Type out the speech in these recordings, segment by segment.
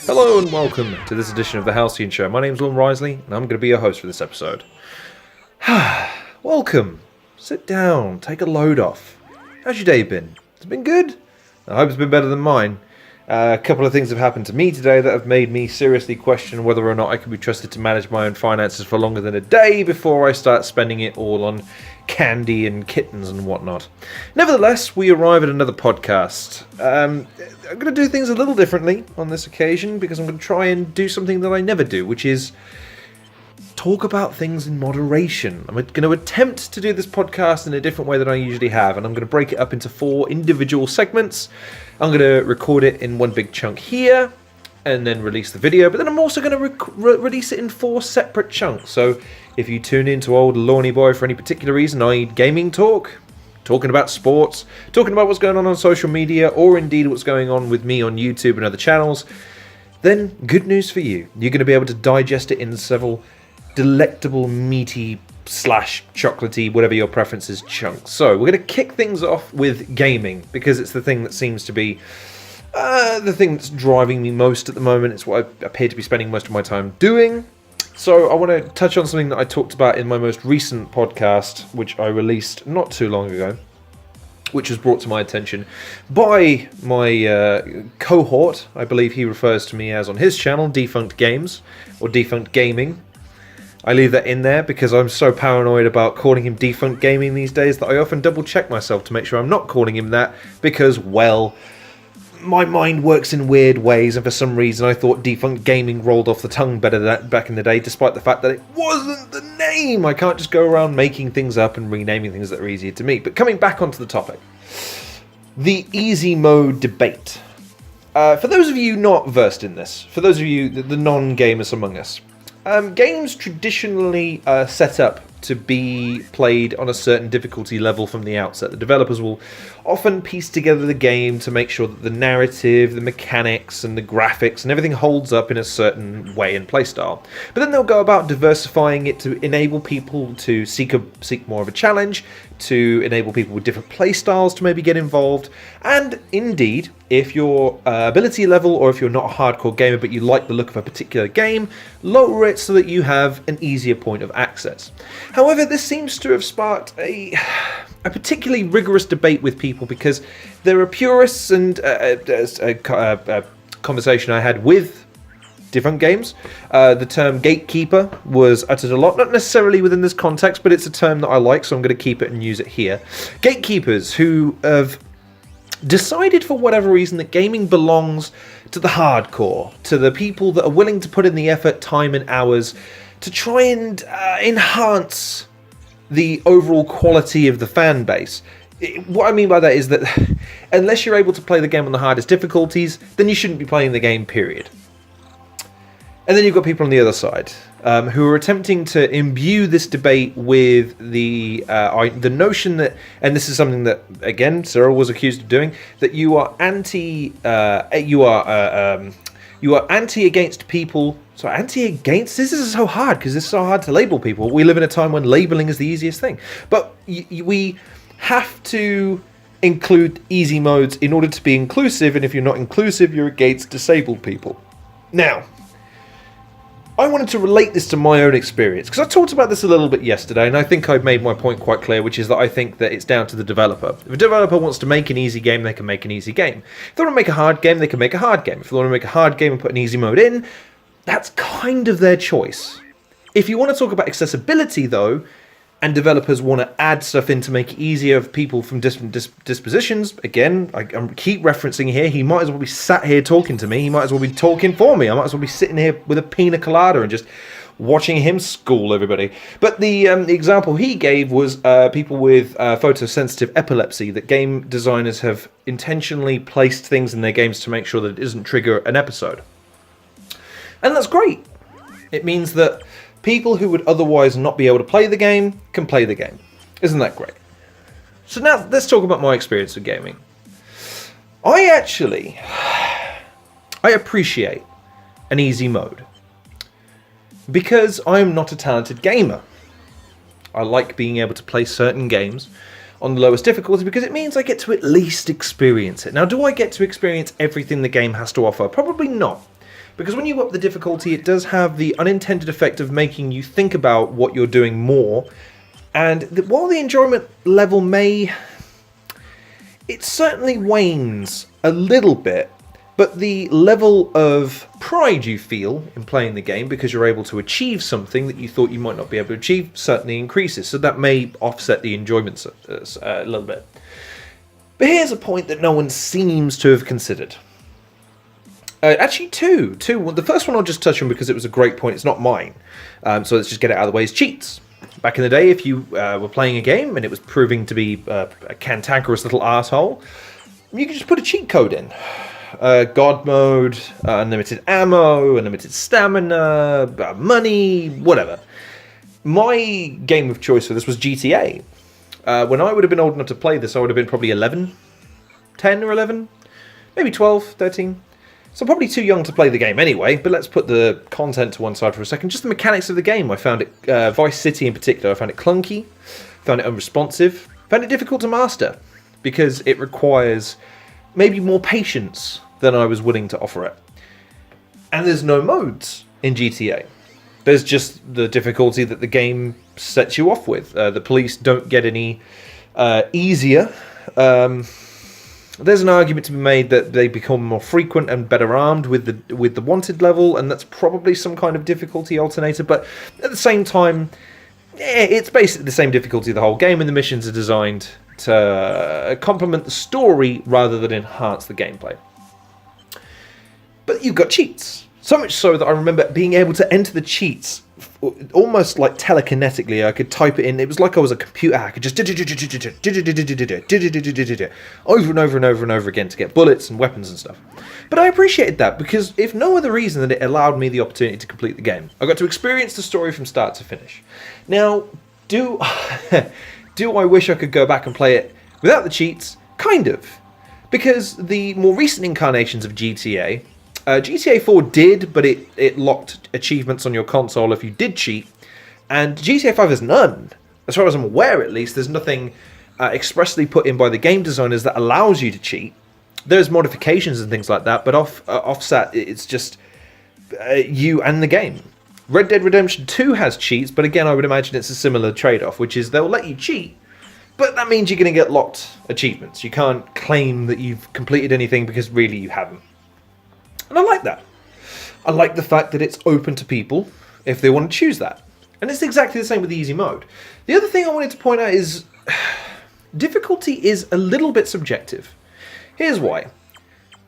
Hello and welcome to this edition of the Halcyon Show. My name's Will Risley and I'm going to be your host for this episode. Welcome. Sit down, take a load off. How's your day been? Has it been good? I hope it's been better than mine. A couple of things have happened to me today that have made me seriously question whether or not I can be trusted to manage my own finances for longer than a day before I start spending it all on candy and kittens and whatnot. Nevertheless, we arrive at another podcast. I'm going to do things a little differently on this occasion because I'm going to try and do something that I never do, which is talk about things in moderation. I'm going to attempt to do this podcast in a different way than I usually have, and I'm going to break it up into 4 individual segments. I'm going to record it in one big chunk here, and then release the video, but then I'm also going to release it in 4 separate chunks. So if you tune into old Leonides boy for any particular reason, i.e. gaming talk, talking about sports, talking about what's going on social media, or indeed what's going on with me on YouTube and other channels, then good news for you. You're going to be able to digest it in several delectable, meaty / chocolatey, whatever your preference is, chunks. So we're going to kick things off with gaming, because it's the thing that seems to be the thing that's driving me most at the moment. It's what I appear to be spending most of my time doing. So I want to touch on something that I talked about in my most recent podcast, which I released not too long ago, which was brought to my attention by my cohort. I believe he refers to me as on his channel, Defunct Games, or Defunct Gaming. I leave that in there because I'm so paranoid about calling him Defunct Gaming these days that I often double check myself to make sure I'm not calling him that, because, well, my mind works in weird ways, and for some reason I thought Defunct Gaming rolled off the tongue better than that back in the day, despite the fact that it wasn't the name. I can't just go around making things up and renaming things that are easier to me. But coming back onto the topic, the easy mode debate. For those of you not versed in this, for those of you, the non-gamers among us, games traditionally are set up to be played on a certain difficulty level from the outset. The developers will often piece together the game to make sure that the narrative, the mechanics, and the graphics and everything holds up in a certain way and playstyle. But then they'll go about diversifying it to enable people to seek more of a challenge, to enable people with different playstyles to maybe get involved, and indeed, if your ability level, or if you're not a hardcore gamer but you like the look of a particular game, lower it so that you have an easier point of access. However, this seems to have sparked a particularly rigorous debate with people, because there are purists, and a conversation I had with different games, the term gatekeeper was uttered a lot, not necessarily within this context, but it's a term that I like, so I'm going to keep it and use it here. Gatekeepers who have decided for whatever reason that gaming belongs to the hardcore, to the people that are willing to put in the effort, time and hours to try and enhance the overall quality of the fan base. What I mean by that is that unless you're able to play the game on the hardest difficulties, then you shouldn't be playing the game, period. And then you've got people on the other side who are attempting to imbue this debate with the notion that, and this is something that, again, Cyril was accused of doing, that you are anti against people. So anti-against, this is so hard because it's so hard to label people. We live in a time when labeling is the easiest thing. But we have to include easy modes in order to be inclusive, and if you're not inclusive, you're against disabled people. Now, I wanted to relate this to my own experience, because I talked about this a little bit yesterday, and I think I've made my point quite clear, which is that I think that it's down to the developer. If a developer wants to make an easy game, they can make an easy game. If they want to make a hard game, they can make a hard game. If they want to make a hard game and put an easy mode in, that's kind of their choice. If you want to talk about accessibility, though, and developers want to add stuff in to make it easier for people from different dispositions, again, I keep referencing here, he might as well be sat here talking to me, he might as well be talking for me, I might as well be sitting here with a pina colada and just watching him school everybody. But the example he gave was people with photosensitive epilepsy, that game designers have intentionally placed things in their games to make sure that it doesn't trigger an episode. And that's great. It means that people who would otherwise not be able to play the game can play the game. Isn't that great? So now let's talk about my experience with gaming. I appreciate an easy mode because I'm not a talented gamer. I like being able to play certain games on the lowest difficulty because it means I get to at least experience it. Now, do I get to experience everything the game has to offer? Probably not. Because when you up the difficulty, it does have the unintended effect of making you think about what you're doing more. And while the enjoyment level it certainly wanes a little bit, but the level of pride you feel in playing the game because you're able to achieve something that you thought you might not be able to achieve certainly increases. So that may offset the enjoyment a little bit. But here's a point that no one seems to have considered. Actually, two. Well, the first one I'll just touch on because it was a great point. It's not mine. So let's just get it out of the way. Is cheats. Back in the day, if you were playing a game and it was proving to be a cantankerous little asshole, you could just put a cheat code in. God mode, unlimited ammo, unlimited stamina, money, whatever. My game of choice for this was GTA. When I would have been old enough to play this, I would have been probably 10 or 11, maybe 12, 13. So probably too young to play the game anyway, but let's put the content to one side for a second. Just the mechanics of the game, I found it, Vice City in particular, I found it clunky, found it unresponsive, found it difficult to master, because it requires maybe more patience than I was willing to offer it. And there's no modes in GTA. There's just the difficulty that the game sets you off with. The police don't get any easier. There's an argument to be made that they become more frequent and better armed with the wanted level, and that's probably some kind of difficulty alternator, but at the same time, it's basically the same difficulty the whole game, and the missions are designed to complement the story rather than enhance the gameplay. But you've got cheats. So much so that I remember being able to enter the cheats almost like telekinetically. I could type it in. It was like I was a computer hacker, just over and over and over and over again to get bullets and weapons and stuff. But I appreciated that because if no other reason than it allowed me the opportunity to complete the game. I got to experience the story from start to finish. Now, do I wish I could go back and play it without the cheats? Kind of. Because the more recent incarnations of GTA, GTA 4 did, but it locked achievements on your console if you did cheat, and GTA 5 has none. As far as I'm aware, at least, there's nothing expressly put in by the game designers that allows you to cheat. There's modifications and things like that, but offset, it's just you and the game. Red Dead Redemption 2 has cheats, but again, I would imagine it's a similar trade-off, which is they'll let you cheat, but that means you're going to get locked achievements. You can't claim that you've completed anything because really you haven't. And I like that. I like the fact that it's open to people if they want to choose that. And it's exactly the same with the easy mode. The other thing I wanted to point out is difficulty is a little bit subjective. Here's why.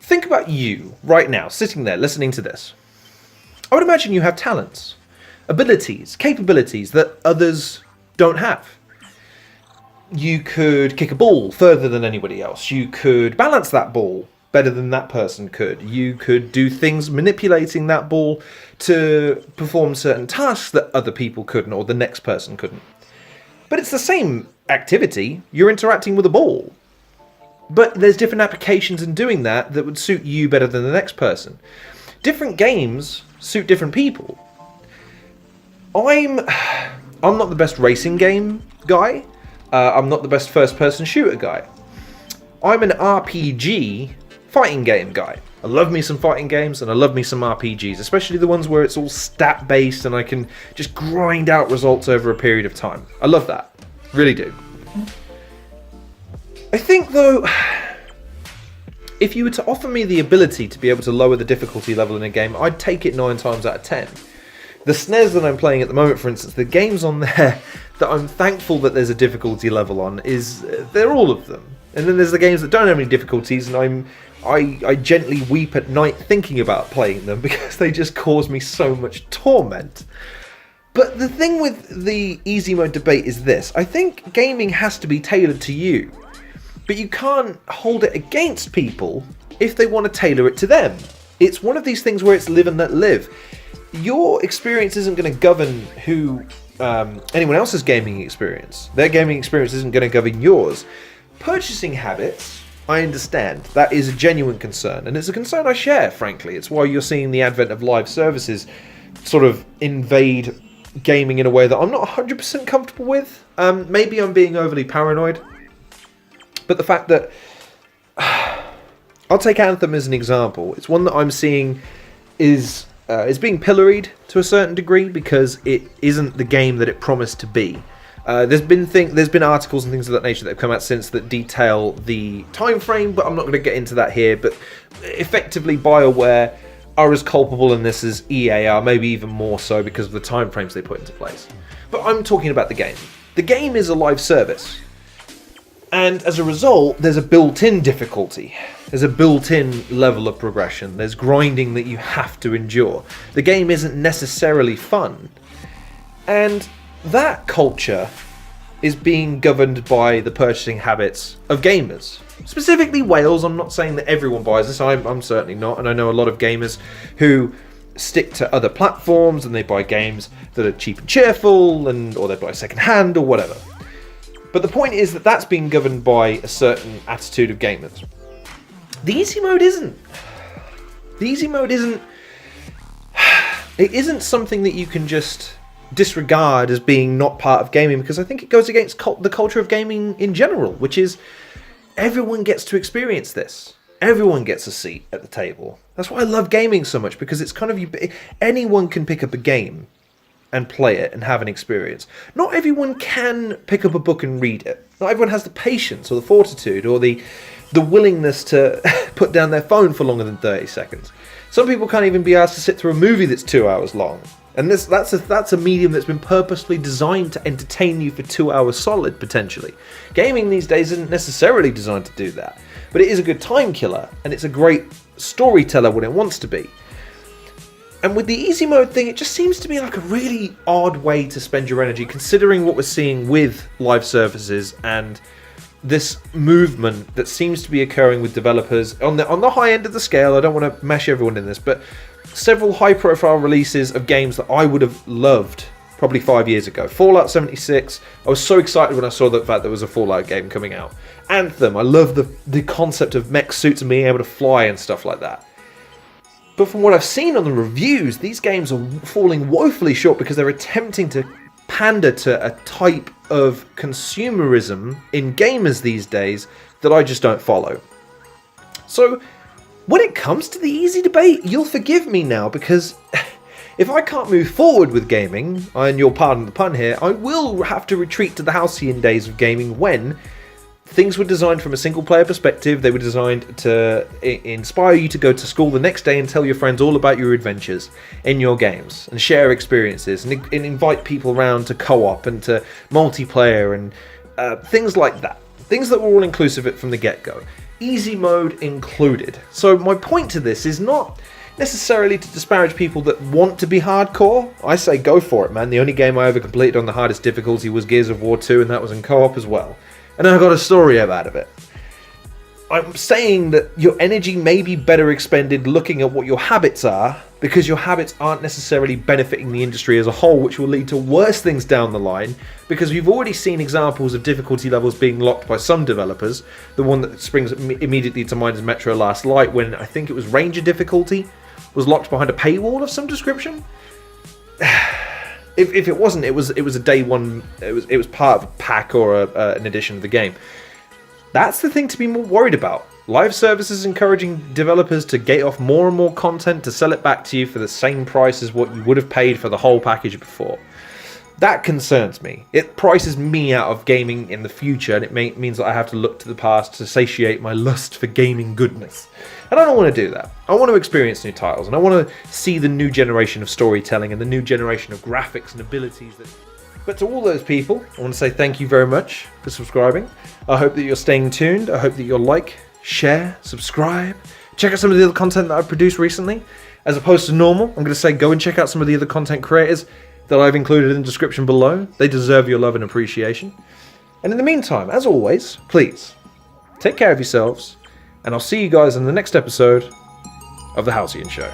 Think about you right now, sitting there listening to this. I would imagine you have talents, abilities, capabilities that others don't have. You could kick a ball further than anybody else. You could balance that ball better than that person could. You could do things manipulating that ball to perform certain tasks that other people couldn't or the next person couldn't. But it's the same activity. You're interacting with a ball. But there's different applications in doing that that would suit you better than the next person. Different games suit different people. I'm not the best racing game guy. I'm not the best first-person shooter guy. I'm an RPG fighting game guy. I love me some fighting games and I love me some RPGs, especially the ones where it's all stat-based and I can just grind out results over a period of time. I love that. Really do. I think, though, if you were to offer me the ability to be able to lower the difficulty level in a game, I'd take it 9 times out of 10. The SNES that I'm playing at the moment, for instance, the games on there that I'm thankful that there's a difficulty level on, they're all of them. And then there's the games that don't have any difficulties, and I gently weep at night thinking about playing them because they just cause me so much torment. But the thing with the easy mode debate is this. I think gaming has to be tailored to you. But you can't hold it against people if they want to tailor it to them. It's one of these things where it's live and let live. Your experience isn't going to govern who anyone else's gaming experience. Their gaming experience isn't going to govern yours. Purchasing habits, I understand. That is a genuine concern. And it's a concern I share, frankly. It's why you're seeing the advent of live services sort of invade gaming in a way that I'm not 100% comfortable with. Maybe I'm being overly paranoid. But the fact that... I'll take Anthem as an example. It's one that I'm seeing is being pilloried to a certain degree because it isn't the game that it promised to be. There's been articles and things of that nature that have come out since that detail the time frame, but I'm not going to get into that here. But effectively, BioWare are as culpable in this as EA are, maybe even more so because of the time frames they put into place. But I'm talking about the game. The game is a live service, and as a result, there's a built-in difficulty. There's a built-in level of progression. There's grinding that you have to endure. The game isn't necessarily fun, and that culture is being governed by the purchasing habits of gamers. Specifically Wales. I'm not saying that everyone buys this. I'm certainly not. And I know a lot of gamers who stick to other platforms and they buy games that are cheap and cheerful, or they buy second hand or whatever. But the point is that that's being governed by a certain attitude of gamers. The easy mode isn't. The easy mode isn't... It isn't something that you can just disregard as being not part of gaming, because I think it goes against the culture of gaming in general, which is everyone gets to experience this. Everyone gets a seat at the table. That's why I love gaming so much, because it's kind of... Anyone can pick up a game and play it and have an experience. Not everyone can pick up a book and read it. Not everyone has the patience or the fortitude or the willingness to put down their phone for longer than 30 seconds. Some people can't even be asked to sit through a movie that's 2 hours long. And that's a medium that's been purposely designed to entertain you for 2 hours solid, potentially. Gaming these days isn't necessarily designed to do that. But it is a good time killer, and it's a great storyteller when it wants to be. And with the easy mode thing, it just seems to be like a really odd way to spend your energy, considering what we're seeing with live services and this movement that seems to be occurring with developers on the high end of the scale. I don't want to mash everyone in this, but several high-profile releases of games that I would have loved probably 5 years ago. Fallout 76, I was so excited when I saw the fact there was a Fallout game coming out. Anthem, I love the concept of mech suits and being able to fly and stuff like that. But from what I've seen on the reviews, these games are falling woefully short because they're attempting to pander to a type of consumerism in gamers these days that I just don't follow. So when it comes to the easy debate, you'll forgive me now, because if I can't move forward with gaming, and you'll pardon the pun here, I will have to retreat to the halcyon days of gaming when things were designed from a single player perspective. They were designed to inspire you to go to school the next day and tell your friends all about your adventures in your games and share experiences and invite people around to co-op and to multiplayer and things like that. Things that were all inclusive from the get-go. Easy mode included. So my point to this is not necessarily to disparage people that want to be hardcore. I say go for it, man. The only game I ever completed on the hardest difficulty was Gears of War 2, and that was in co-op as well. And I got a story out of it. I'm saying that your energy may be better expended looking at what your habits are, because your habits aren't necessarily benefiting the industry as a whole, which will lead to worse things down the line, because we've already seen examples of difficulty levels being locked by some developers. The one that springs immediately to mind is Metro Last Light, when I think it was Ranger difficulty was locked behind a paywall of some description. If it wasn't, it was a day one. It was part of a pack or an edition of the game. That's the thing to be more worried about. Live services encouraging developers to gate off more and more content to sell it back to you for the same price as what you would have paid for the whole package before. That concerns me. It prices me out of gaming in the future, and it means that I have to look to the past to satiate my lust for gaming goodness. And I don't want to do that. I want to experience new titles, and I want to see the new generation of storytelling and the new generation of graphics and abilities. But to all those people, I want to say thank you very much for subscribing. I hope that you're staying tuned. I hope that you'll like, share, subscribe. Check out some of the other content that I've produced recently. As opposed to normal, I'm going to say go and check out some of the other content creators that I've included in the description below. They deserve your love and appreciation. And in the meantime, as always, please, take care of yourselves, and I'll see you guys in the next episode of The Halcyon Show.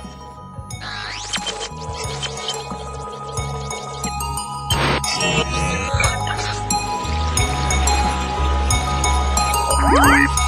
Right.